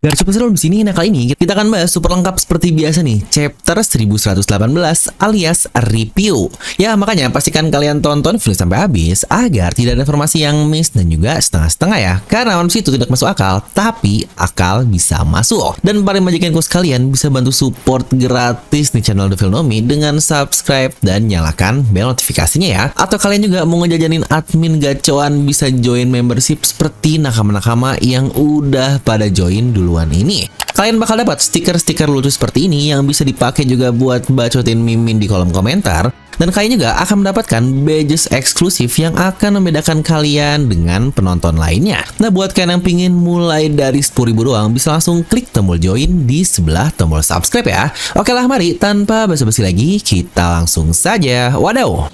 Gak cukup seru di sini. Nah, kali ini kita akan bahas super lengkap seperti biasa nih, chapter 1118 alias review. Ya, makanya pastikan kalian tonton video sampai habis agar tidak ada informasi yang miss dan juga setengah-setengah ya. Karena manusia itu tidak masuk akal, tapi akal bisa masuk. Dan paling bajikanku sekalian bisa bantu support gratis nih channel The Filmnomy dengan subscribe dan nyalakan bel notifikasinya ya. Atau kalian juga mau ngejajanin admin gacoan bisa join membership seperti nakama-nakama yang udah pada join duluan ini. Kalian bakal dapat stiker-stiker lucu seperti ini yang bisa dipakai juga buat bacotin mimin di kolom komentar. Dan kalian juga akan mendapatkan badges eksklusif yang akan membedakan kalian dengan penonton lainnya. Nah, buat kalian yang pingin mulai dari 10.000 doang, bisa langsung klik tombol join di sebelah tombol subscribe ya. Oke lah, mari tanpa basa-basi lagi, kita langsung saja. Wadaw!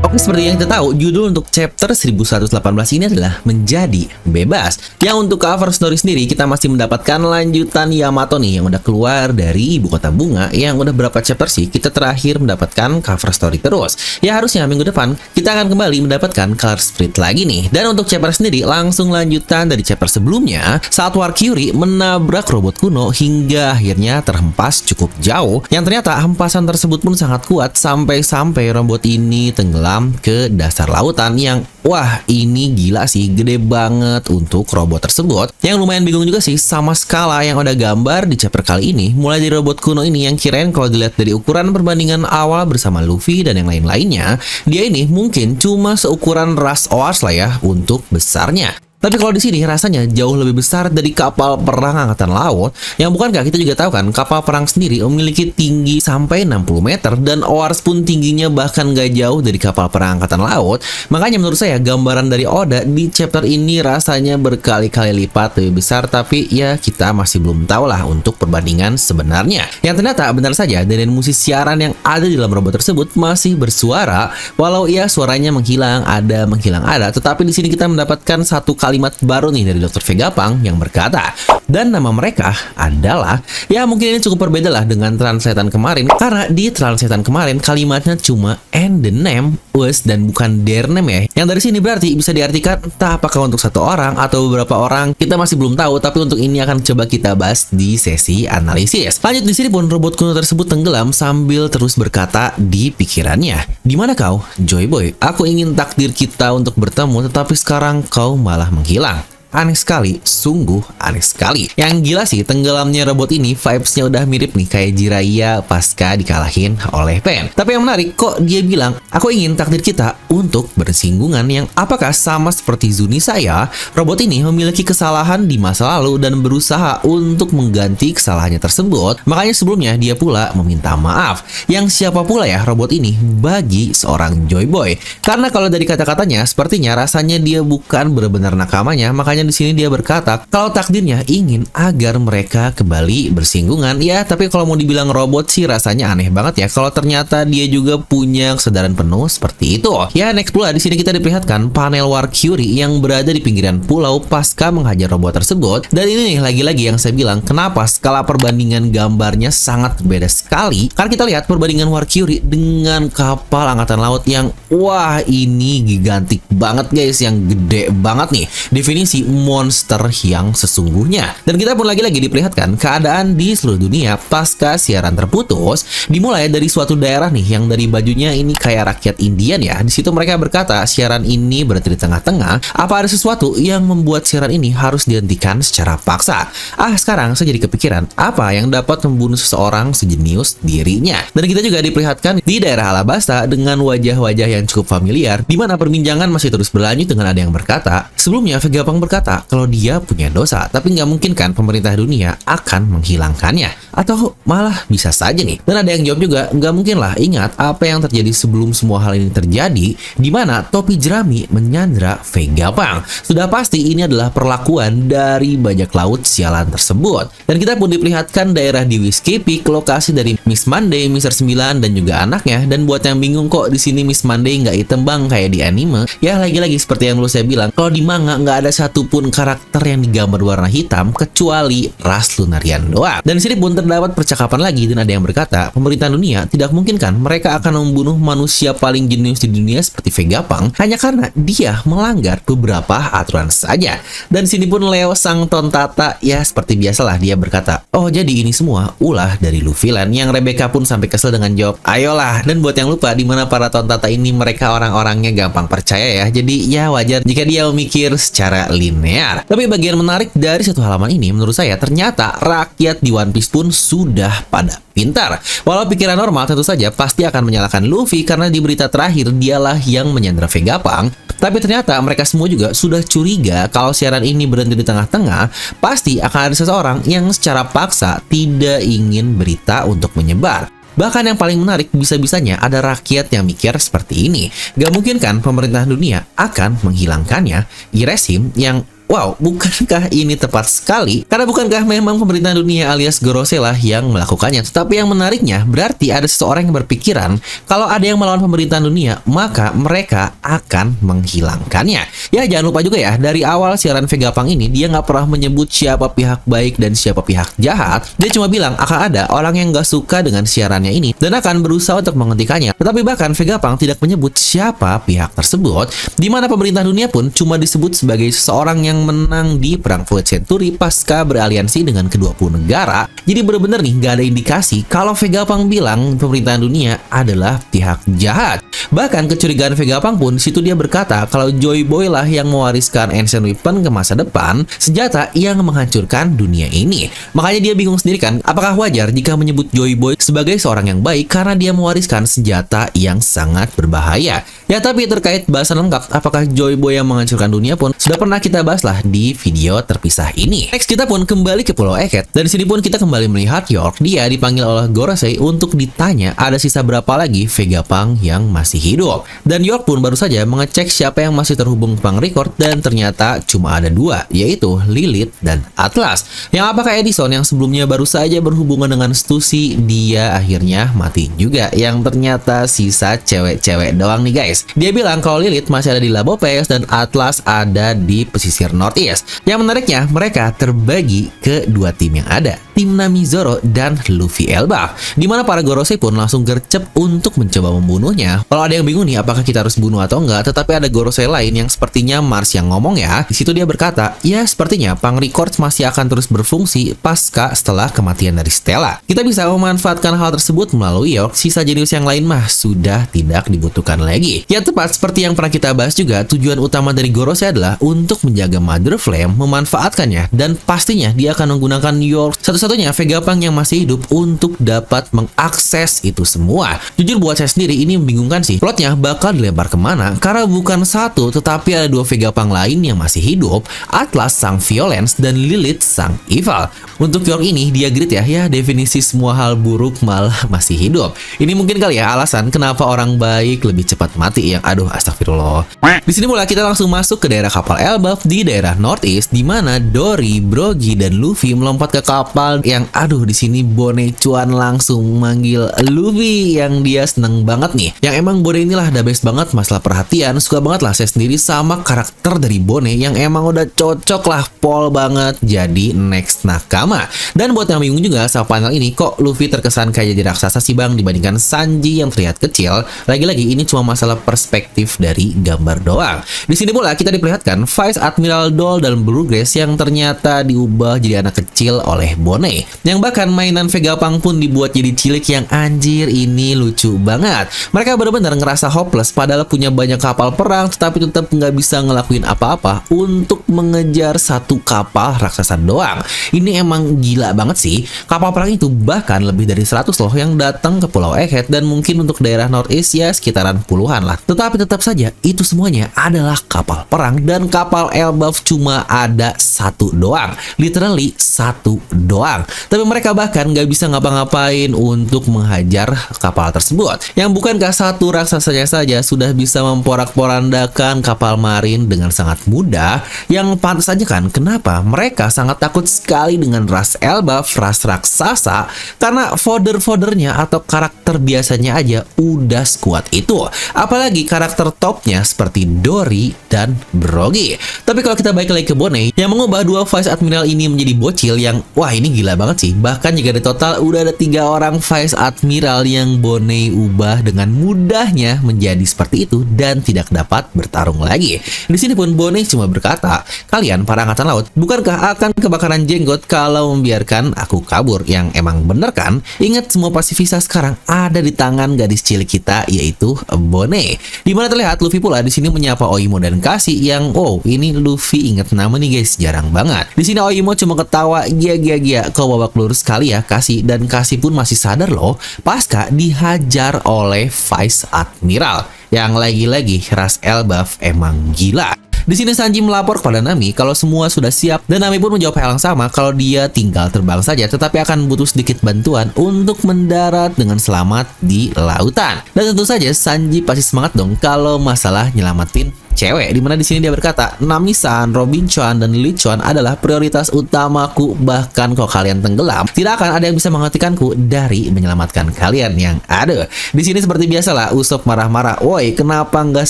Oke, seperti yang kita tahu, judul untuk chapter 1118 ini adalah Menjadi Bebas. Yang untuk cover story sendiri, kita masih mendapatkan lanjutan Yamato nih yang udah keluar dari Ibu Kota Bunga. Yang udah berapa chapter sih kita terakhir mendapatkan cover story terus. Ya, harusnya minggu depan kita akan kembali mendapatkan color split lagi nih. Dan untuk chapter sendiri, langsung lanjutan dari chapter sebelumnya, saat War Kyuri menabrak robot kuno hingga akhirnya terhempas cukup jauh. Yang ternyata hempasan tersebut pun sangat kuat sampai robot ini tenggelam ke dasar lautan yang wah, ini gila sih, gede banget untuk robot tersebut. Yang lumayan bingung juga sih sama skala yang udah gambar di chapter kali ini. Mulai dari robot kuno ini yang kirain kalau dilihat dari ukuran perbandingan awal bersama Luffy dan yang lain-lainnya, dia ini mungkin cuma seukuran ras Oars lah ya untuk besarnya. Tapi kalau di sini rasanya jauh lebih besar dari kapal perang angkatan laut. Yang bukankah kita juga tahu kan, kapal perang sendiri memiliki tinggi sampai 60 meter dan Oars pun tingginya bahkan gak jauh dari kapal perang angkatan laut. Makanya menurut saya gambaran dari Oda di chapter ini rasanya berkali-kali lipat lebih besar, tapi ya kita masih belum tahu lah untuk perbandingan sebenarnya. Yang ternyata benar saja dari musisi siaran yang ada di dalam robot tersebut masih bersuara, walau ya suaranya menghilang ada, tetapi di sini kita mendapatkan satu kalimat baru nih dari Dr. Vegapunk yang berkata, dan nama mereka adalah, ya mungkin ini cukup berbeda lah dengan translatean kemarin, karena di translatean kemarin kalimatnya cuma and the name was dan bukan their name ya. Yang dari sini berarti bisa diartikan entah apakah untuk satu orang atau beberapa orang, kita masih belum tahu, tapi untuk ini akan coba kita bahas di sesi analisis. Lanjut di sini pun robot kuno tersebut tenggelam sambil terus berkata di pikirannya, "Di mana kau, Joy Boy? Aku ingin takdir kita untuk bertemu, tetapi sekarang kau malah menghilang." Aneh sekali, sungguh aneh sekali. Yang gila sih, tenggelamnya robot ini vibes-nya udah mirip nih kayak Jiraiya pasca dikalahin oleh Pen. Tapi yang menarik, kok dia bilang, aku ingin takdir kita untuk bersinggungan, yang apakah sama seperti Zuni saya, robot ini memiliki kesalahan di masa lalu dan berusaha untuk mengganti kesalahannya tersebut. Makanya sebelumnya dia pula meminta maaf. Yang siapa pula ya robot ini bagi seorang Joy Boy? Karena kalau dari kata-katanya, sepertinya rasanya dia bukan benar-benar nakamanya, makanya di sini dia berkata kalau takdirnya ingin agar mereka kembali bersinggungan. Ya, tapi kalau mau dibilang robot sih rasanya aneh banget ya kalau ternyata dia juga punya kesadaran penuh seperti itu. Ya, next pula di sini kita diperlihatkan panel War Kyuri yang berada di pinggiran pulau pasca menghajar robot tersebut. Dan ini nih lagi-lagi yang saya bilang kenapa skala perbandingan gambarnya sangat berbeda sekali. Karena kita lihat perbandingan War Kyuri dengan kapal angkatan laut yang wah, ini gigantik banget guys, yang gede banget nih. Definisi monster yang sesungguhnya. Dan kita pun lagi-lagi diperlihatkan keadaan di seluruh dunia pasca siaran terputus, dimulai dari suatu daerah nih yang dari bajunya ini kayak rakyat Indian ya. Di situ mereka berkata siaran ini berada di tengah-tengah. Apa ada sesuatu yang membuat siaran ini harus dihentikan secara paksa? Sekarang saya jadi kepikiran apa yang dapat membunuh seseorang sejenius dirinya. Dan kita juga diperlihatkan di daerah Alabasta dengan wajah-wajah yang cukup familiar, di mana perbincangan masih terus berlanjut dengan ada yang berkata, sebelumnya Vegapunk berkata kalau dia punya dosa, tapi nggak mungkin kan pemerintah dunia akan menghilangkannya. Atau malah bisa saja nih. Dan ada yang jawab juga, nggak mungkin lah, ingat apa yang terjadi sebelum semua hal ini terjadi, di mana topi jerami menyandra Vegapunk. Sudah pasti ini adalah perlakuan dari bajak laut sialan tersebut. Dan kita pun diperlihatkan daerah di Whiskey Peak, lokasi dari Miss Monday, Mr. 9 dan juga anaknya. Dan buat yang bingung kok di sini Miss Monday nggak hitam bang kayak di anime, ya lagi-lagi seperti yang dulu saya bilang, kalau di manga nggak ada satu pun karakter yang digambar warna hitam kecuali ras Lunarian doang. Dan di sini pun terdapat percakapan lagi dan ada yang berkata, pemerintahan dunia tidak mungkin kan mereka akan membunuh manusia paling jenius di dunia seperti Vegapunk hanya karena dia melanggar beberapa aturan saja. Dan sini pun Leo sang tontata ya seperti biasalah dia berkata, oh jadi ini semua ulah dari Luffy Land. Yang Rebecca pun sampai kesel dengan jawab, ayolah. Dan buat yang lupa di mana para tontata ini mereka orang-orangnya gampang percaya ya. Jadi ya wajar jika dia memikir secara linear. Tapi bagian menarik dari satu halaman ini menurut saya ternyata rakyat di One Piece pun sudah pada pintar. Walau pikiran normal tentu saja pasti akan menyalahkan Luffy karena di berita terakhir dialah yang menyandra Vegapunk. Tapi ternyata mereka semua juga sudah curiga kalau siaran ini berhenti di tengah-tengah, pasti akan ada seseorang yang secara paksa tidak ingin berita untuk menyebar. Bahkan yang paling menarik bisa-bisanya ada rakyat yang mikir seperti ini. Gak mungkin kan pemerintahan dunia akan menghilangkannya. Irasim yang wow, bukankah ini tepat sekali? Karena bukankah memang pemerintahan dunia alias Gorosei lah yang melakukannya? Tetapi yang menariknya, berarti ada seseorang yang berpikiran kalau ada yang melawan pemerintahan dunia, maka mereka akan menghilangkannya. Ya, jangan lupa juga ya, dari awal siaran Vegapunk ini, dia nggak pernah menyebut siapa pihak baik dan siapa pihak jahat. Dia cuma bilang akan ada orang yang nggak suka dengan siarannya ini dan akan berusaha untuk menghentikannya. Tetapi bahkan Vegapunk tidak menyebut siapa pihak tersebut, di mana pemerintah dunia pun cuma disebut sebagai seseorang yang menang di perang Void Century pasca beraliansi dengan ke-20 negara. Jadi bener-bener nih gak ada indikasi kalau Vegapunk bilang pemerintahan dunia adalah pihak jahat. Bahkan kecurigaan Vegapunk pun situ dia berkata kalau Joy Boy lah yang mewariskan Ancient Weapon ke masa depan, senjata yang menghancurkan dunia ini. Makanya dia bingung sendiri kan, apakah wajar jika menyebut Joy Boy sebagai seorang yang baik karena dia mewariskan senjata yang sangat berbahaya. Ya tapi terkait bahasan lengkap apakah Joy Boy yang menghancurkan dunia pun sudah pernah kita bahas lah di video terpisah ini. Next kita pun kembali ke Pulau Eket dan sini pun kita kembali melihat York. Dia dipanggil oleh Gorosei untuk ditanya ada sisa berapa lagi Vegapunk yang masih hidup. Dan York pun baru saja mengecek siapa yang masih terhubung ke Punk Record dan ternyata cuma ada dua, yaitu Lilith dan Atlas. Yang apakah Edison yang sebelumnya baru saja berhubungan dengan Stussy dia akhirnya mati juga. Yang ternyata sisa cewek-cewek doang nih guys. Dia bilang kalau Lilith masih ada di Labo Pass dan Atlas ada di pesisir Northeast. Yang menariknya, mereka terbagi ke dua tim yang ada, tim Nami Zoro dan Luffy Elbaf, di mana para Gorosei pun langsung gercep untuk mencoba membunuhnya. Kalau ada yang bingung nih apakah kita harus bunuh atau enggak, tetapi ada Gorosei lain yang sepertinya Mars yang ngomong ya. Di situ dia berkata, ya sepertinya Punk Records masih akan terus berfungsi pasca setelah kematian dari Stella. Kita bisa memanfaatkan hal tersebut melalui York, sisa jenius yang lain mah sudah tidak dibutuhkan lagi. Ya tepat seperti yang pernah kita bahas juga, tujuan utama dari Gorosei adalah untuk menjaga Mother Flame, memanfaatkannya, dan pastinya dia akan menggunakan York satu-satunya Vegapunk yang masih hidup untuk dapat mengakses itu semua. Jujur buat saya sendiri ini membingungkan sih, plotnya bakal dilempar kemana karena bukan satu tetapi ada dua Vegapunk lain yang masih hidup, Atlas sang violence dan Lilith sang evil. Untuk York ini dia grit ya definisi semua hal buruk malah masih hidup. Ini mungkin kali ya alasan kenapa orang baik lebih cepat mati yang aduh astagfirullah. Di sini pula kita langsung masuk ke daerah kapal Elbaf di daerah Northeast di mana Dory, Brogy dan Luffy melompat ke kapal yang aduh di sini Bone Cuan langsung manggil Luffy yang dia seneng banget nih. Yang emang Bone inilah the best banget masalah perhatian, suka banget lah saya sendiri sama karakter dari Bone yang emang udah cocok lah pol banget jadi next nakama. Dan buat yang bingung juga sama panel ini kok Luffy terkesan kayak jadi raksasa sih bang dibandingkan Sanji yang terlihat kecil. Lagi-lagi ini cuma masalah perspektif dari gambar doang. Di sini pula kita diperlihatkan Vice Admiral Doll dan Blue Grace yang ternyata diubah jadi anak kecil oleh Bone. Yang bahkan mainan Vegapunk pun dibuat jadi cilik yang anjir ini lucu banget. Mereka benar-benar ngerasa hopeless padahal punya banyak kapal perang tetapi tetap nggak bisa ngelakuin apa-apa untuk mengejar satu kapal raksasa doang. Ini emang gila banget sih. Kapal perang itu bahkan lebih dari 100 loh yang datang ke Pulau Egghead dan mungkin untuk daerah Northeast ya sekitaran puluhan lah. Tetapi tetap saja itu semuanya adalah kapal perang dan kapal Elbaf cuma ada satu doang, literally satu doang. Tapi mereka bahkan nggak bisa ngapa-ngapain untuk menghajar kapal tersebut. Yang bukankah satu raksasanya saja sudah bisa memporak-porandakan kapal marin dengan sangat mudah? Yang pantas saja kan kenapa mereka sangat takut sekali dengan ras Elbaf, ras raksasa, karena fodder-foddernya atau karakter biasanya aja udah sekuat itu. Apalagi Apalagi karakter topnya seperti Dory dan Brogy. Tapi kalau kita balik lagi ke Bonnie, yang mengubah dua Vice Admiral ini menjadi bocil yang, wah ini gila banget sih. Bahkan jika di total udah ada 3 orang Vice Admiral yang Bonnie ubah dengan mudahnya menjadi seperti itu dan tidak dapat bertarung lagi. Di sini pun Bonnie cuma berkata, kalian para angkatan laut, bukankah akan kebakaran jenggot kalau membiarkan aku kabur? Yang emang bener kan? Ingat semua pasifisa sekarang ada di tangan gadis cilik kita, yaitu Bonnie. Dimana terlihat Luffy pula di sini menyapa Oimo dan Cassie yang, oh ini Luffy inget nama nih guys, jarang banget. Di sini Oimo cuma ketawa, gia, kau babak belur sekali ya Cassie, dan Cassie pun masih sadar loh, pasca dihajar oleh Vice Admiral. Yang lagi-lagi ras Elbaf emang gila. Di sini Sanji melapor kepada Nami kalau semua sudah siap dan Nami pun menjawab hal yang sama kalau dia tinggal terbang saja tetapi akan butuh sedikit bantuan untuk mendarat dengan selamat di lautan. Dan tentu saja Sanji pasti semangat dong kalau masalah nyelamatin cewek, dimana di sini dia berkata, Nami-san, Robin-chan, dan Lily-chan adalah prioritas utamaku. Bahkan kalau kalian tenggelam, tidak akan ada yang bisa menghentikanku dari menyelamatkan kalian. Yang ada di sini seperti biasalah, Usopp marah-marah, woi kenapa nggak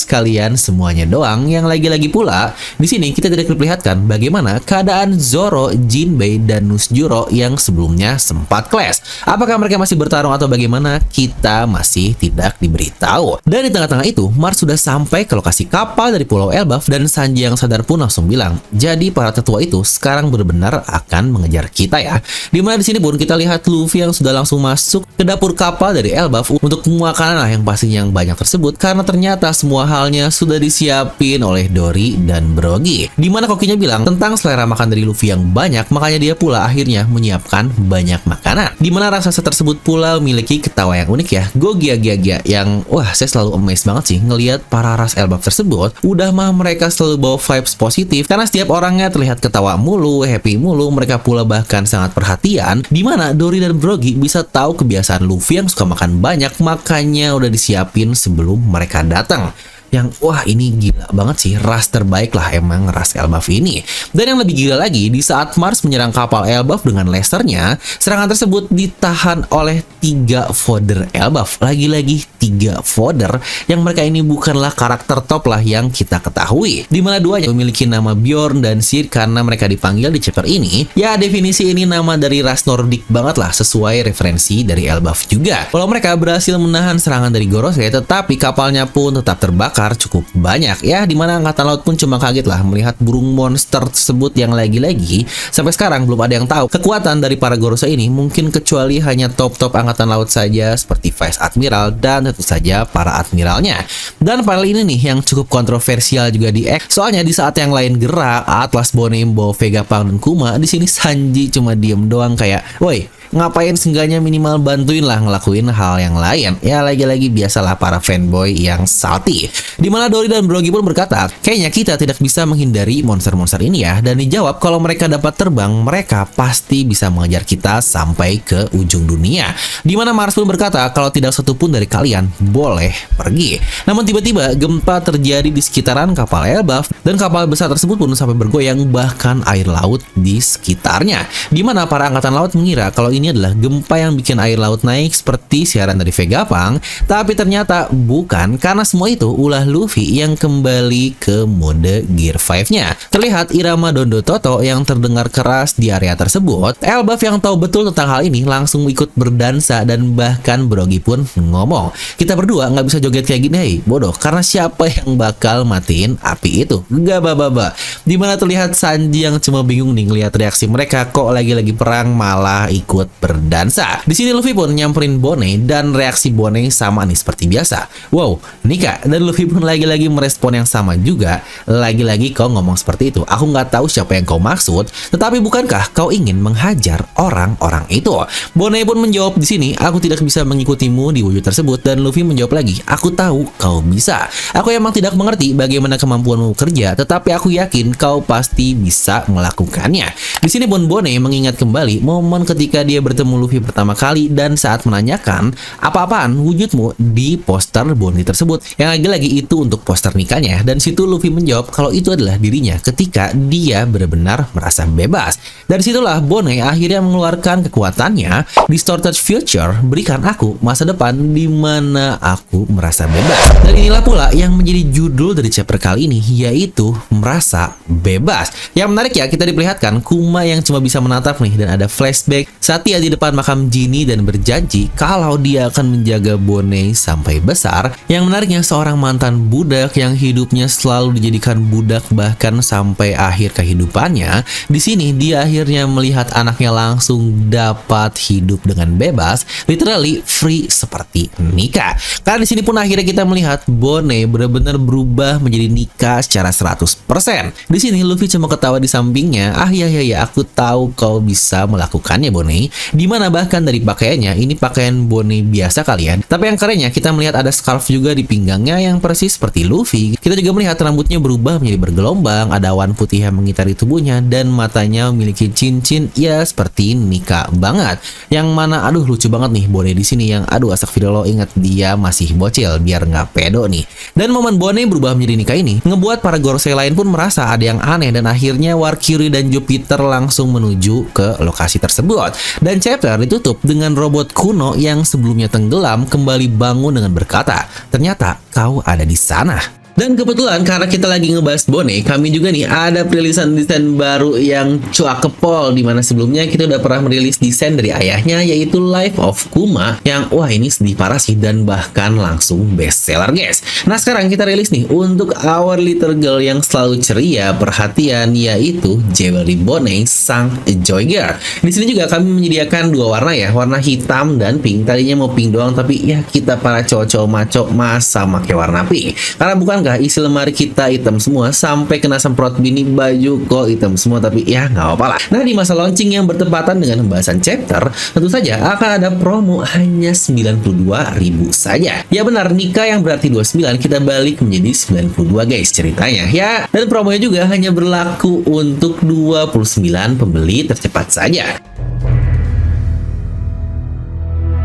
sekalian semuanya doang? Yang lagi-lagi pula di sini kita tidak diperlihatkan bagaimana keadaan Zoro, Jinbei, dan Nusjuro yang sebelumnya sempat clash. Apakah mereka masih bertarung atau bagaimana? Kita masih tidak diberitahu. Dan di tengah-tengah itu, Mars sudah sampai ke lokasi kapal dari Pulau Elbaf dan Sanji yang sadar pun langsung bilang, jadi para tetua itu sekarang benar-benar akan mengejar kita ya. Dimana di sini pun kita lihat Luffy yang sudah langsung masuk ke dapur kapal dari Elbaf untuk makanan yang pastinya yang banyak tersebut karena ternyata semua halnya sudah disiapin oleh Dory dan Brogy. Dimana kokinya bilang tentang selera makan dari Luffy yang banyak, makanya dia pula akhirnya menyiapkan banyak makanan. Dimana raksasa tersebut pula memiliki ketawa yang unik ya, Gogia yang wah saya selalu amazed banget sih ngelihat para ras Elbaf tersebut. Udah mah mereka selalu bawa vibes positif karena setiap orangnya terlihat ketawa mulu, happy mulu. Mereka pula bahkan sangat perhatian, dimana Dory dan Brogy bisa tahu kebiasaan Luffy yang suka makan banyak, makanya udah disiapin sebelum mereka datang. Yang wah ini gila banget sih, ras terbaik lah emang ras Elbaf ini. Dan yang lebih gila lagi, di saat Mars menyerang kapal Elbaf dengan lasernya, serangan tersebut ditahan oleh 3 fodder Elbaf. Lagi-lagi 3 fodder yang mereka ini bukanlah karakter top lah yang kita ketahui. Dimana duanya memiliki nama Bjorn dan Sid karena mereka dipanggil di chapter ini. Ya definisi ini nama dari ras Nordik banget lah, sesuai referensi dari Elbaf juga. Kalau mereka berhasil menahan serangan dari Gorosei, tetapi kapalnya pun tetap terbakar cukup banyak ya, dimana angkatan laut pun cuma kaget lah melihat burung monster tersebut yang lagi-lagi sampai sekarang belum ada yang tahu kekuatan dari para Gorosei ini, mungkin kecuali hanya top-top angkatan laut saja seperti Vice Admiral dan tentu saja para admiralnya. Dan panel ini nih yang cukup kontroversial juga di X, soalnya di saat yang lain gerak Atlas, Bonnie, Vegapunk, dan Kuma, di sini Sanji cuma diem doang kayak, woi ngapain, seenggaknya minimal bantuin lah ngelakuin hal yang lain. Ya lagi-lagi biasalah para fanboy yang salty. Dimana Dory dan Brogy pun berkata, kayaknya kita tidak bisa menghindari monster-monster ini ya. Dan dijawab kalau mereka dapat terbang, mereka pasti bisa mengejar kita sampai ke ujung dunia. Dimana Mars pun berkata kalau tidak satupun dari kalian boleh pergi. Namun tiba-tiba gempa terjadi di sekitaran kapal Elbaf dan kapal besar tersebut pun sampai bergoyang, bahkan air laut di sekitarnya. Dimana para angkatan laut mengira kalau ini adalah gempa yang bikin air laut naik seperti siaran dari Vegapunk, tapi ternyata bukan, karena semua itu ulah Luffy yang kembali ke mode Gear 5-nya. Terlihat irama Dondo Toto yang terdengar keras di area tersebut. Elbaf yang tahu betul tentang hal ini langsung ikut berdansa dan bahkan Brogy pun ngomong, kita berdua nggak bisa joget kayak gini, hei bodoh, karena siapa yang bakal matiin api itu? Gak baba. Dimana terlihat Sanji yang cuma bingung nih ngeliat reaksi mereka, kok lagi-lagi perang malah ikut berdansa. Di sini Luffy pun nyamperin Bonnie dan reaksi Bonnie sama nih seperti biasa. Wow, Nika, dan Luffy pun lagi-lagi merespon yang sama juga. Lagi-lagi kau ngomong seperti itu. Aku nggak tahu siapa yang kau maksud, tetapi bukankah kau ingin menghajar orang-orang itu? Bonnie pun menjawab di sini, aku tidak bisa mengikutimu di wujud tersebut. Dan Luffy menjawab lagi, aku tahu kau bisa. Aku emang tidak mengerti bagaimana kemampuanmu kerja, tetapi aku yakin kau pasti bisa melakukannya. Di sini pun Bonnie mengingat kembali momen ketika dia dia bertemu Luffy pertama kali dan saat menanyakan apa-apaan wujudmu di poster Bonney tersebut. Yang lagi-lagi itu untuk poster nikahnya, dan situ Luffy menjawab kalau itu adalah dirinya ketika dia benar-benar merasa bebas. Dari situlah Bonney akhirnya mengeluarkan kekuatannya. Distorted Future, berikan aku masa depan di mana aku merasa bebas. Dan inilah pula yang menjadi judul dari chapter kali ini, yaitu merasa bebas. Yang menarik ya, kita diperlihatkan Kuma yang cuma bisa menatap nih, dan ada flashback saat dia di depan makam Jinny dan berjanji kalau dia akan menjaga Bonney sampai besar. Yang menariknya, seorang mantan budak yang hidupnya selalu dijadikan budak bahkan sampai akhir kehidupannya, di sini dia akhirnya melihat anaknya langsung dapat hidup dengan bebas, literally free seperti Nika. Karena di sini pun akhirnya kita melihat Bonney benar-benar berubah menjadi Nika secara 100%. Di sini Luffy cuma ketawa di sampingnya. Ya, aku tahu kau bisa melakukannya, Bonney. Dimana bahkan dari pakaiannya, ini pakaian Bonney biasa kalian. Tapi yang kerennya, kita melihat ada scarf juga di pinggangnya yang persis seperti Luffy. Kita juga melihat rambutnya berubah menjadi bergelombang, ada awan putih yang mengitari tubuhnya, dan matanya memiliki cincin ya seperti Nika banget. Yang mana, aduh lucu banget nih Bonney di sini yang aduh astagfirullah, ingat dia masih bocil biar nggak pedo nih. Dan momen Bonney berubah menjadi Nika ini ngebuat para Gorosei lain pun merasa ada yang aneh, dan akhirnya Valkyrie dan Jupiter langsung menuju ke lokasi tersebut. Dan chapter ditutup dengan robot kuno yang sebelumnya tenggelam kembali bangun dengan berkata, ternyata kau ada di sana. Dan kebetulan karena kita lagi ngebahas Bonney, kami juga nih ada perilisan desain baru yang cuakepol, dimana sebelumnya kita udah pernah merilis desain dari ayahnya, yaitu Life of Kuma, yang wah ini sedih parah sih dan bahkan langsung bestseller guys. Nah sekarang kita rilis nih untuk our little girl yang selalu ceria, perhatian, yaitu Jewelry Bonney sang Joy Girl. Di sini juga kami menyediakan dua warna ya, warna hitam dan pink. Tadinya mau pink doang, tapi ya kita para cowok-cowok maco masa pakai warna pink, karena bukan isi lemari kita hitam semua, sampai kena semprot bini baju kok hitam semua, tapi ya nggak apa-apa lah. Nah di masa launching yang bertepatan dengan pembahasan chapter, tentu saja akan ada promo hanya 92.000 saja. Ya benar, Nika yang berarti 29 kita balik menjadi 92 guys ceritanya ya. Dan promonya juga hanya berlaku untuk 29 pembeli tercepat saja.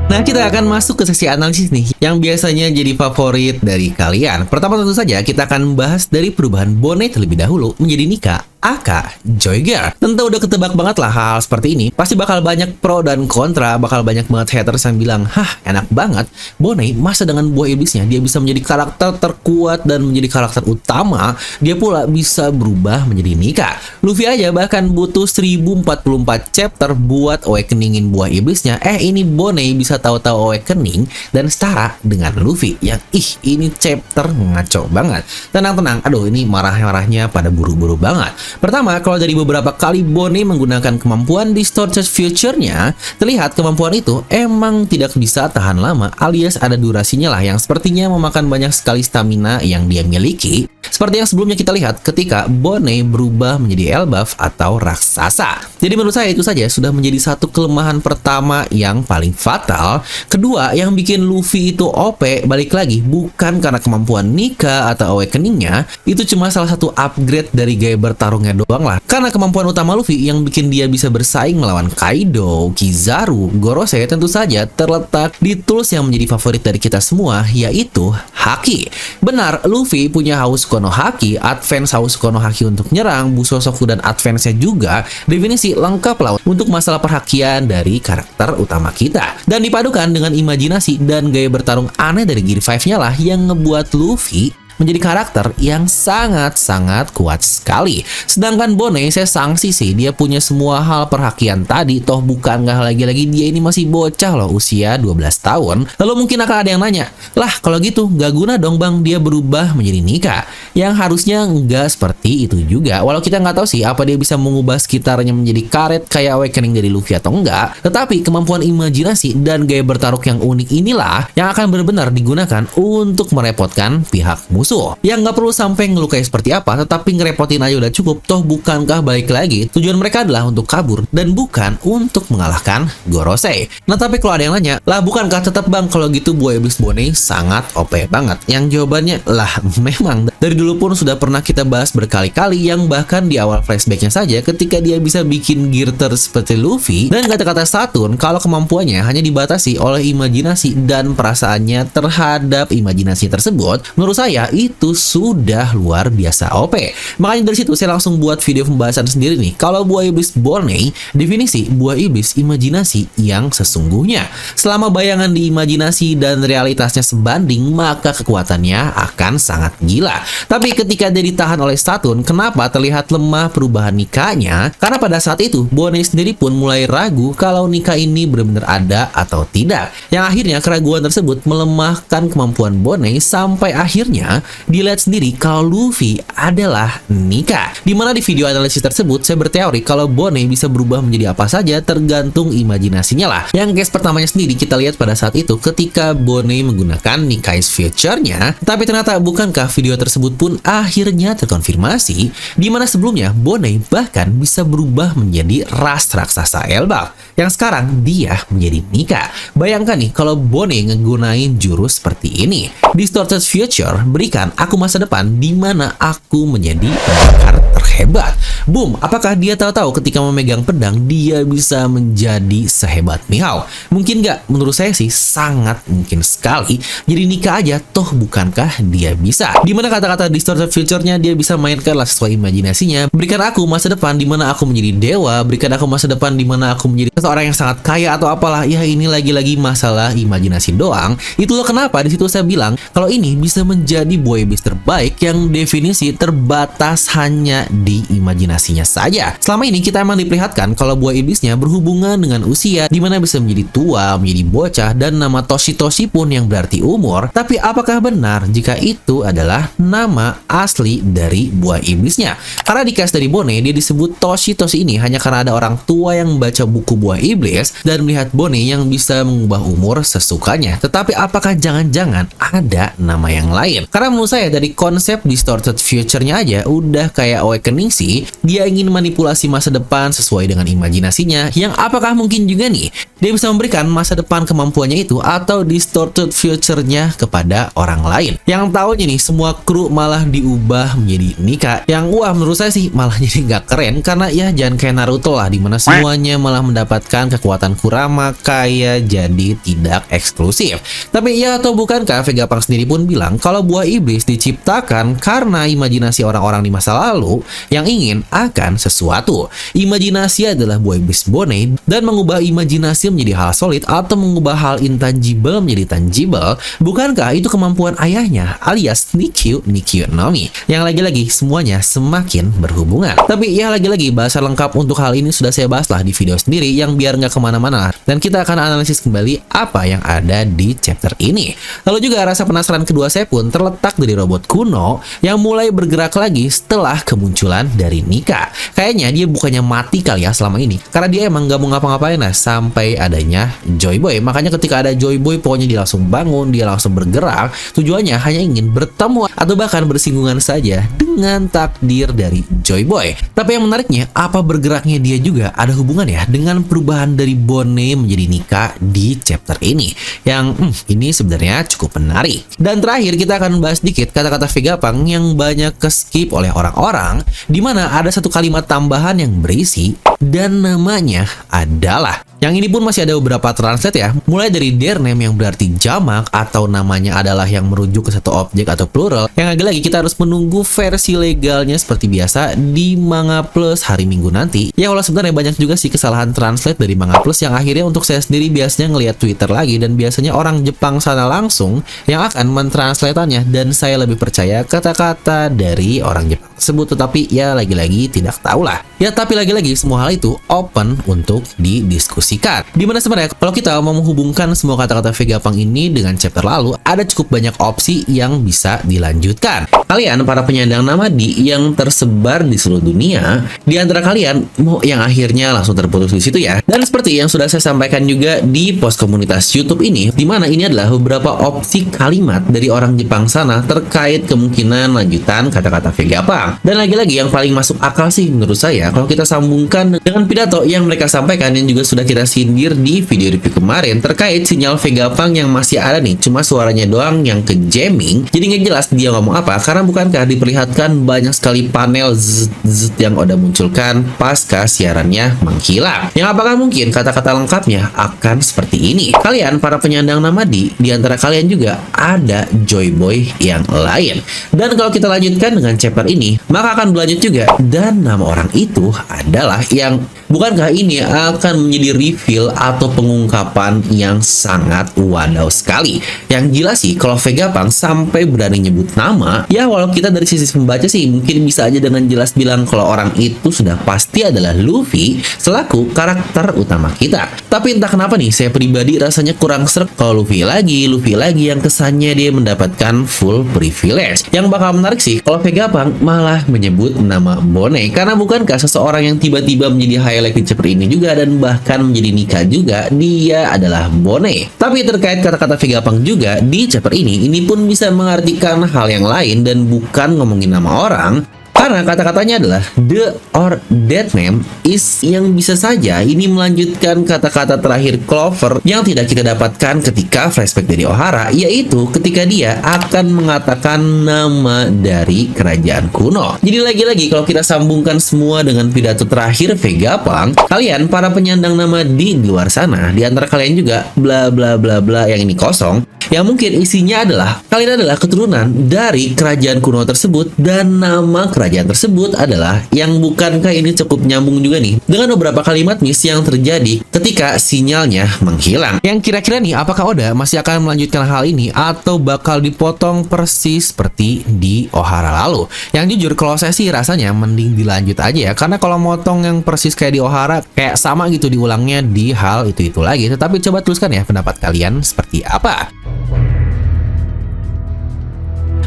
Nah, kita akan masuk ke sesi analisis nih, yang biasanya jadi favorit dari kalian. Pertama tentu saja kita akan membahas dari perubahan Bonney terlebih dahulu menjadi Nika aka Joy Girl. Tentu udah ketebak banget lah hal seperti ini. Pasti bakal banyak pro dan kontra, bakal banyak banget haters yang bilang, hah enak banget, Bonney masa dengan buah iblisnya dia bisa menjadi karakter terkuat dan menjadi karakter utama, dia pula bisa berubah menjadi Nika. Luffy aja bahkan butuh 1044 chapter buat awakeningin buah iblisnya. Ini Bonney bisa tahu-tahu awakening dan setara dengan Luffy yang ini chapter ngaco banget. Tenang-tenang, aduh ini marah-marahnya pada buru-buru banget. Pertama, kalau dari beberapa kali Bonney menggunakan kemampuan Distorted Future-nya, terlihat kemampuan itu emang tidak bisa tahan lama, alias ada durasinya lah yang sepertinya memakan banyak sekali stamina yang dia miliki. Seperti yang sebelumnya kita lihat ketika Bonney berubah menjadi Elbaf atau raksasa. Jadi menurut saya itu saja sudah menjadi satu kelemahan pertama yang paling fatal. Kedua, yang bikin Luffy itu OP, balik lagi, bukan karena kemampuan Nika atau awakeningnya, itu cuma salah satu upgrade dari gaya bertarungnya doang lah. Karena kemampuan utama Luffy yang bikin dia bisa bersaing melawan Kaido, Kizaru, Gorosei tentu saja terletak di tools yang menjadi favorit dari kita semua, yaitu Haki. Benar, Luffy punya Haus Kono Haki, advance Haus Kono Haki untuk nyerang, Busosoku dan advance-nya juga, definisi lengkap lah untuk masalah perhakian dari karakter utama kita. Dan dipadukan dengan imajinasi dan gaya bertarung aneh dari Gear 5-nya lah yang ngebuat Luffy menjadi karakter yang sangat-sangat kuat sekali. Sedangkan Bonney saya sanksi sih, dia punya semua hal perhakian tadi, toh bukan nggak lagi-lagi dia ini masih bocah loh, usia 12 tahun. Lalu mungkin akan ada yang nanya, lah kalau gitu nggak guna dong bang dia berubah menjadi Nika? Yang harusnya nggak seperti itu juga. Walau kita nggak tahu sih apa dia bisa mengubah sekitarnya menjadi karet kayak awakening dari Luffy atau enggak, tetapi kemampuan imajinasi dan gaya bertarung yang unik inilah yang akan benar-benar digunakan untuk merepotkan pihak musuh. Yang nggak perlu sampai ngelukai seperti apa, tetapi ngerepotin aja udah cukup. Toh bukankah balik lagi tujuan mereka adalah untuk kabur dan bukan untuk mengalahkan Gorosei. Nah tapi kalau ada yang nanya, lah bukankah tetap bang kalau gitu buah iblis Bonney sangat OP banget? Yang jawabannya lah memang Dari dulu pun sudah pernah kita bahas berkali-kali, yang bahkan di awal flashbacknya saja ketika dia bisa bikin gear seperti Luffy, dan kata-kata Saturn kalau kemampuannya hanya dibatasi oleh imajinasi dan perasaannya terhadap imajinasi tersebut, menurut saya itu sudah luar biasa OP. Makanya dari situ saya langsung buat video pembahasan sendiri nih, kalau buah iblis Bonney, definisi buah iblis imajinasi yang sesungguhnya. Selama bayangan di imajinasi dan realitasnya sebanding, maka kekuatannya akan sangat gila. Tapi ketika dia ditahan oleh Saturn, kenapa terlihat lemah perubahan Nikanya? Karena pada saat itu Bonney sendiri pun mulai ragu kalau Nika ini benar-benar ada atau tidak. Yang akhirnya keraguan tersebut melemahkan kemampuan Bonney sampai akhirnya dilihat sendiri kalau Luffy adalah Nika. Dimana di video analisis tersebut saya berteori kalau Bonney bisa berubah menjadi apa saja tergantung imajinasinya lah. Yang case pertamanya sendiri kita lihat pada saat itu ketika Bonney menggunakan Nikai's Future-nya, tapi ternyata bukankah video tersebut pun akhirnya terkonfirmasi, dimana sebelumnya Bonney bahkan bisa berubah menjadi ras raksasa Elbaf, yang sekarang dia menjadi Nika. Bayangkan nih kalau Bonney ngegunain jurus seperti ini. Distorted Future, berikan aku masa depan di mana aku menjadi pendekar terhebat. Boom, apakah dia tahu-tahu ketika memegang pedang dia bisa menjadi sehebat Mihawk? Mungkin nggak? Menurut saya sih sangat mungkin sekali. Jadi Nika aja, toh bukankah dia bisa? Dimana kata-kata Distorted Future-nya dia bisa mainkanlah sesuai imajinasinya. Berikan aku masa depan di mana aku menjadi dewa, berikan aku masa depan di mana aku menjadi seseorang yang sangat kaya atau apalah. Ya ini lagi-lagi masalah imajinasi doang. Itu loh kenapa di situ saya bilang kalau ini bisa menjadi buah iblis terbaik yang definisi terbatas hanya di imajinasinya saja. Selama ini kita emang diperlihatkan kalau buah iblisnya berhubungan dengan usia, dimana bisa menjadi tua, menjadi bocah, dan nama Toshi pun yang berarti umur. Tapi apakah benar jika itu adalah nama asli dari buah iblisnya? Karena di case dari Bonney dia disebut Toshi ini hanya karena ada orang tua yang membaca buku buah iblis dan melihat Bonney yang bisa mengubah umur sesukanya. Tetapi apakah jangan-jangan ada nama yang lain? Karena menurut saya dari konsep Distorted Future-nya aja udah kayak Awakening sih. Dia ingin manipulasi masa depan sesuai dengan imajinasinya, yang apakah mungkin juga nih dia bisa memberikan masa depan kemampuannya itu atau Distorted Future-nya kepada orang lain. Yang tahunya nih semua kru malah diubah menjadi Nika, yang wah menurut saya sih malah jadi nggak keren, karena ya jangan kayak Naruto lah dimana semuanya malah mendapatkan kekuatan Kurama kayak jadi tidak eksklusif. Tapi ya atau bukankah Vegapunk sendiri pun bilang kalau buah iblis diciptakan karena imajinasi orang-orang di masa lalu yang ingin akan sesuatu. Imajinasi adalah buah iblis Bonney, dan mengubah imajinasi menjadi hal solid atau mengubah hal intangible menjadi tangible, bukankah itu kemampuan ayahnya alias Nikkyu no Mi, yang lagi-lagi semuanya semakin berhubungan. Tapi ya lagi-lagi bahasan lengkap untuk hal ini sudah saya bahas lah di video sendiri, yang biar nggak kemana-mana, dan kita akan analisis kembali apa yang ada di chapter ini. Lalu juga rasa penasaran kedua saya pun terletak dari robot kuno yang mulai bergerak lagi setelah kemunculan dari Nika. Kayaknya dia bukannya mati kali ya selama ini, karena dia emang nggak mau ngapa-ngapain lah sampai adanya Joy Boy. Makanya ketika ada Joy Boy pokoknya dia langsung bangun, dia langsung bergerak. Tujuannya hanya ingin bertemu atau bahkan bersinggungan saja dengan takdir dari Joy Boy. Tapi yang menariknya, apa bergeraknya dia juga ada hubungan ya dengan perubahan dari Bonney menjadi Nika di chapter ini, yang ini sebenarnya cukup menarik. Dan terakhir kita akan bahas sedikit kata-kata Vegapunk yang banyak ke-skip oleh orang-orang, dimana ada satu kalimat tambahan yang berisi dan namanya adalah. Yang ini pun masih ada beberapa translate ya, mulai dari their name yang berarti jamak atau namanya adalah yang merujuk ke satu objek atau plural, yang lagi-lagi kita harus menunggu versi legalnya seperti biasa di Manga Plus hari Minggu nanti. Ya walau sebenarnya banyak juga sih kesalahan translate dari Manga Plus yang akhirnya untuk saya sendiri biasanya ngelihat Twitter lagi, dan biasanya orang Jepang sana langsung yang akan mentranslatannya, dan saya lebih percaya kata-kata dari orang Jepang tersebut. Tetapi ya lagi-lagi tidak tahu lah. Ya tapi lagi-lagi semua hal itu open untuk didiskusikan. Dimana sebenarnya kalau kita mau menghubungkan semua kata-kata Vegapunk ini dengan chapter lalu, ada cukup banyak opsi yang bisa dilanjutkan. Kalian para penyandang Namadi yang tersebar di seluruh dunia, di antara kalian mau yang akhirnya langsung terputus di situ ya. Dan seperti yang sudah saya sampaikan juga di post komunitas YouTube ini, di mana ini adalah beberapa opsi kalimat dari orang Jepang sana terkait kemungkinan lanjutan kata-kata Vegapunk. Dan lagi-lagi yang paling masuk akal sih menurut saya kalau kita sambungkan dengan pidato yang mereka sampaikan yang juga sudah kita sindir di video review kemarin terkait sinyal Vegapunk yang masih ada nih, cuma suaranya doang yang ke jamming, jadi nggak jelas dia ngomong apa, karena bukankah diperlihatkan banyak sekali panel zzz yang Oda munculkan pasca siarannya menghilang. Yang apakah mungkin kata-kata lengkapnya akan seperti ini? Kalian para penyandang Namadi, di antara kalian juga ada Joy Boy yang lain. Dan kalau kita lanjutkan dengan chapter ini, maka akan berlanjut juga, dan nama orang itu adalah yang bukankah ini akan menjadi reveal atau pengungkapan yang sangat wadaw sekali. Yang jelas sih kalau Vegapunk sampai berani nyebut nama, ya walau kita dari sisi pembaca sih mungkin bisa aja dengan jelas bilang kalau orang itu sudah pasti adalah Luffy selaku karakter utama kita. Tapi entah kenapa nih saya pribadi rasanya kurang srek kalau Luffy lagi yang kesannya dia mendapatkan full privilege. Yang bakal menarik sih kalau Vegapunk malah menyebut nama Bone, karena bukankah seseorang yang tiba-tiba menjadi highlight di chapter ini juga dan bahkan menjadi nikah juga, dia adalah Bone. Tapi terkait kata-kata Vegapunk juga di chapter ini pun bisa mengartikan hal yang lain dan bukan ngomongin nama orang. Karena kata-katanya adalah the or that name is, yang bisa saja ini melanjutkan kata-kata terakhir Clover yang tidak kita dapatkan ketika flashback dari Ohara, yaitu ketika dia akan mengatakan nama dari kerajaan kuno. Jadi lagi-lagi kalau kita sambungkan semua dengan pidato terakhir Vegapunk, kalian para penyandang nama di luar sana, di antara kalian juga bla bla bla bla yang ini kosong, yang mungkin isinya adalah kalian adalah keturunan dari kerajaan kuno tersebut, dan nama kerajaan tersebut adalah yang bukankah ini cukup nyambung juga nih dengan beberapa kalimat miss yang terjadi ketika sinyalnya menghilang. Yang kira-kira nih, apakah Oda masih akan melanjutkan hal ini atau bakal dipotong persis seperti di Ohara lalu? Yang jujur kalau saya sih rasanya mending dilanjut aja ya, karena kalau motong yang persis kayak di Ohara kayak sama gitu diulangnya di hal itu lagi. Tetapi coba tuliskan ya pendapat kalian seperti apa.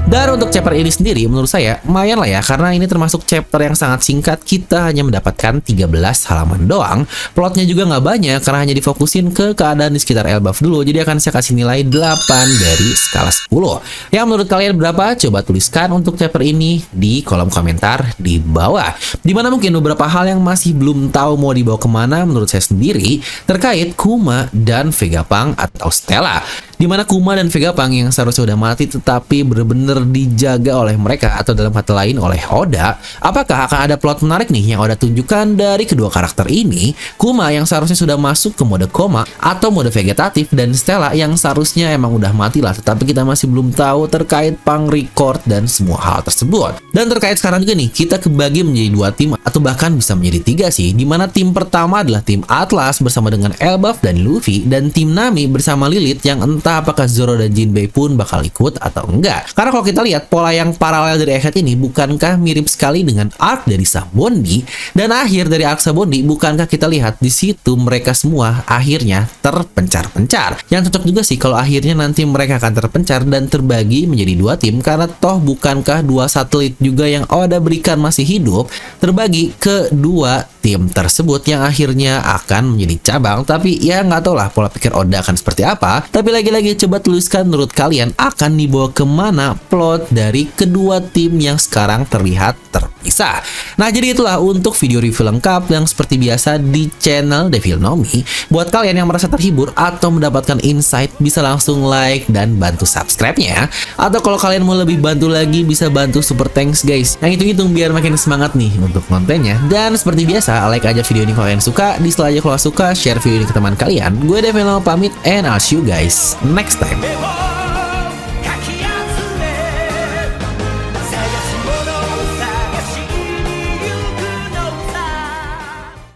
Dan untuk chapter ini sendiri menurut saya lumayan lah ya, karena ini termasuk chapter yang sangat singkat. Kita hanya mendapatkan 13 halaman doang. Plotnya juga nggak banyak karena hanya difokusin ke keadaan di sekitar Elbaf dulu. Jadi akan saya kasih nilai 8 dari skala 10. Yang menurut kalian berapa? Coba tuliskan untuk chapter ini di kolom komentar di bawah. Dimana mungkin beberapa hal yang masih belum tahu mau dibawa kemana menurut saya sendiri terkait Kuma dan Vegapunk atau Stella. Dimana Kuma dan Vegapunk yang seharusnya udah mati tetapi benar-benar dijaga oleh mereka, atau dalam kata lain oleh Oda. Apakah akan ada plot menarik nih yang Oda tunjukkan dari kedua karakter ini? Kuma yang seharusnya sudah masuk ke mode koma atau mode vegetatif, dan Stella yang seharusnya emang udah mati lah, tetapi kita masih belum tahu terkait pang record dan semua hal tersebut. Dan terkait sekarang juga nih, kita kebagi menjadi 2 tim atau bahkan bisa menjadi 3 sih, dimana tim pertama adalah tim Atlas bersama dengan Elbaf dan Luffy, dan tim Nami bersama Lilith yang entah apakah Zoro dan Jinbei pun bakal ikut atau enggak. Karena kalau kita lihat pola yang paralel dari Egghead ini bukankah mirip sekali dengan arc dari Sabondi, dan akhir dari arc Sabondi bukankah kita lihat di situ mereka semua akhirnya terpencar-pencar. Yang cocok juga sih kalau akhirnya nanti mereka akan terpencar dan terbagi menjadi 2 tim, karena toh bukankah 2 satelit juga yang Oda berikan masih hidup terbagi ke 2 tim tersebut yang akhirnya akan menjadi cabang. Tapi ya nggak tahu lah pola pikir Oda akan seperti apa. Tapi lagi-lagi coba tuliskan menurut kalian akan dibawa kemana plot dari kedua tim yang sekarang terlihat terpisah. Nah jadi itulah untuk video review lengkap yang seperti biasa di channel Devil Nomi. Buat kalian yang merasa terhibur atau mendapatkan insight bisa langsung like dan bantu subscribe-nya. Atau kalau kalian mau lebih bantu lagi bisa bantu super thanks guys. Yang hitung-hitung biar makin semangat nih untuk kontennya. Dan seperti biasa like aja video ini kalau kalian suka, dislike aja kalau suka, share video ini ke teman kalian. Gue Devil Nomi pamit and I'll see you guys next time.